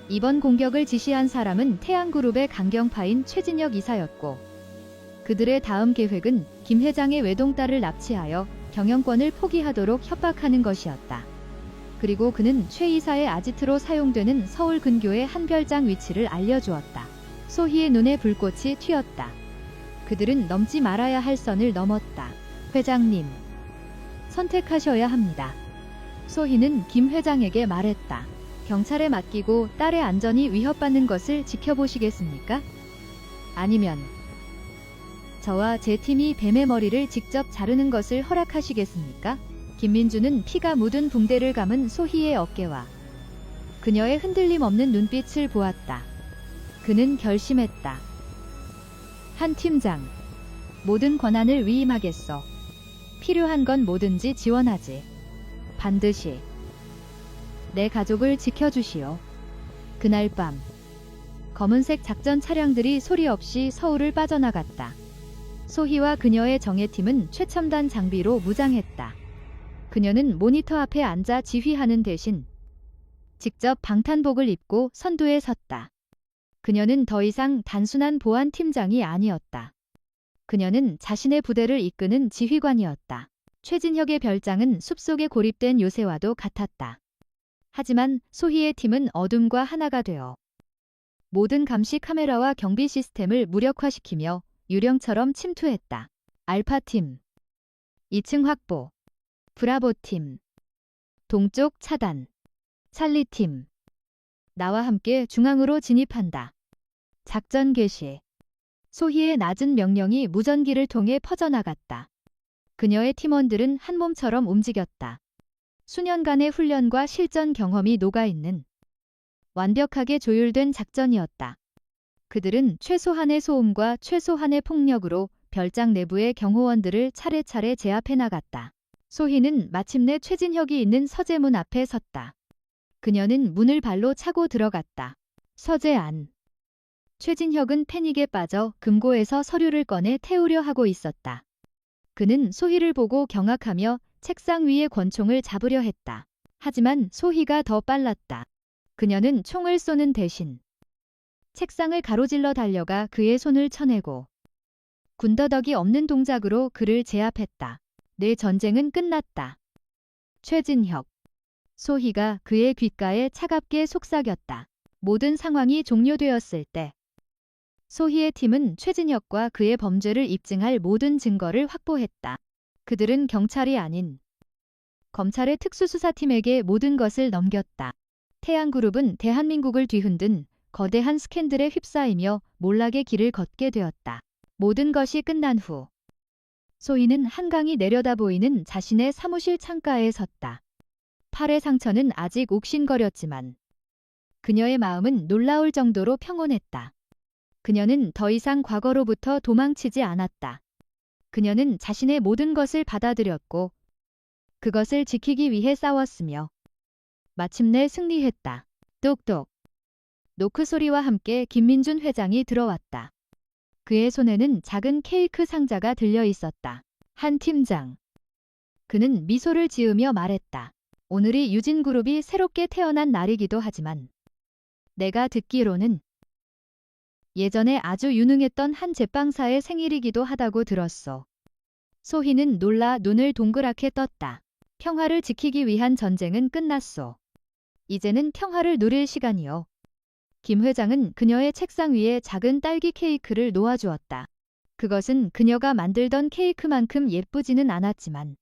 이번 공격을 지시한 사람은 태양그룹의 강경파인 최진혁 이사였고 그들의 다음 계획은 김 회장의 외동딸을 납치하여 경영권을 포기하도록 협박하는 것이었다. 그리고 그는 최 이사의 아지트로 사용되는 서울 근교의 한 별장 위치를 알려주었다. 소희의 눈에 불꽃이 튀었다. 그들은 넘지 말아야 할 선을 넘었다. 회장님, 선택하셔야 합니다. 소희는 김 회장에게 말했다. 경찰에 맡기고 딸의 안전이 위협받는 것을 지켜보시겠습니까? 아니면 저와 제 팀이 뱀의 머리를 직접 자르는 것을 허락하시겠습니까? 김민주는 피가 묻은 붕대를 감은 소희의 어깨와 그녀의 흔들림 없는 눈빛을 보았다. 그는 결심했다. 한 팀장, 모든 권한을 위임하겠어. 필요한 건 뭐든지 지원하지. 반드시 내 가족을 지켜주시오. 그날 밤 검은색 작전 차량들이 소리 없이 서울을 빠져나갔다. 소희와 그녀의 정예팀은 최첨단 장비로 무장했다. 그녀는 모니터 앞에 앉아 지휘하는 대신 직접 방탄복을 입고 선두에 섰다. 그녀는 더 이상 단순한 보안 팀장이 아니었다. 그녀는 자신의 부대를 이끄는 지휘관이었다. 최진혁의 별장은 숲속에 고립된 요새와도 같았다. 하지만 소희의 팀은 어둠과 하나가 되어 모든 감시 카메라와 경비 시스템을 무력화시키며 유령처럼 침투했다. 알파팀, 2층 확보, 브라보팀, 동쪽 차단, 찰리팀, 나와 함께 중앙으로 진입한다. 작전 개시. 소희의 낮은 명령이 무전기를 통해 퍼져나갔다. 그녀의 팀원들은 한 몸처럼 움직였다. 수년간의 훈련과 실전 경험이 녹아있는 완벽하게 조율된 작전이었다. 그들은 최소한의 소음과 최소한의 폭력으로 별장 내부의 경호원들을 차례차례 제압해 나갔다. 소희는 마침내 최진혁이 있는 서재문 앞에 섰다. 그녀는 문을 발로 차고 들어갔다. 서재 안. 최진혁은 패닉에 빠져 금고에서 서류를 꺼내 태우려 하고 있었다. 그는 소희를 보고 경악하며 책상 위에 권총을 잡으려 했다. 하지만 소희가 더 빨랐다. 그녀는 총을 쏘는 대신 책상을 가로질러 달려가 그의 손을 쳐내고 군더더기 없는 동작으로 그를 제압했다. 내 전쟁은 끝났다. 최진혁. 소희가 그의 귓가에 차갑게 속삭였다. 모든 상황이 종료되었을 때 소희의 팀은 최진혁과 그의 범죄를 입증할 모든 증거를 확보했다. 그들은 경찰이 아닌 검찰의 특수수사팀에게 모든 것을 넘겼다. 태양그룹은 대한민국을 뒤흔든 거대한 스캔들에 휩싸이며 몰락의 길을 걷게 되었다. 모든 것이 끝난 후 소희는 한강이 내려다 보이는 자신의 사무실 창가에 섰다. 팔의 상처는 아직 옥신거렸지만 그녀의 마음은 놀라울 정도로 평온했다. 그녀는 더 이상 과거로부터 도망치지 않았다. 그녀는 자신의 모든 것을 받아들였고 그것을 지키기 위해 싸웠으며 마침내 승리했다. 똑똑. 노크 소리와 함께 김민준 회장이 들어왔다. 그의 손에는 작은 케이크 상자가 들려 있었다. 한 팀장. 그는 미소를 지으며 말했다. 오늘이 유진그룹이 새롭게 태어난 날이기도 하지만 내가 듣기로는 예전에 아주 유능했던 한 제빵사의 생일이기도 하다고 들었소. 소희는 놀라 눈을 동그랗게 떴다. 평화를 지키기 위한 전쟁은 끝났소. 이제는 평화를 누릴 시간이요. 김 회장은 그녀의 책상 위에 작은 딸기 케이크를 놓아주었다. 그것은 그녀가 만들던 케이크만큼 예쁘지는 않았지만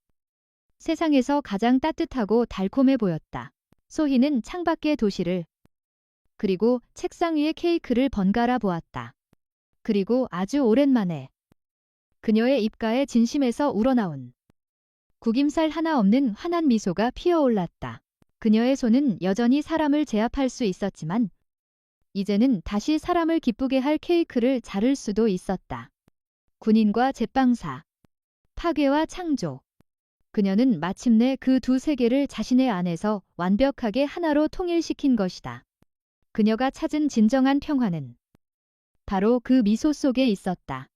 세상에서 가장 따뜻하고 달콤해 보였다. 소희는 창밖의 도시를 그리고 책상 위의 케이크를 번갈아 보았다. 그리고 아주 오랜만에 그녀의 입가에 진심에서 우러나온 구김살 하나 없는 환한 미소가 피어올랐다. 그녀의 손은 여전히 사람을 제압할 수 있었지만 이제는 다시 사람을 기쁘게 할 케이크를 자를 수도 있었다. 군인과 제빵사, 파괴와 창조. 그녀는 마침내 그 두 세계를 자신의 안에서 완벽하게 하나로 통일시킨 것이다. 그녀가 찾은 진정한 평화는 바로 그 미소 속에 있었다.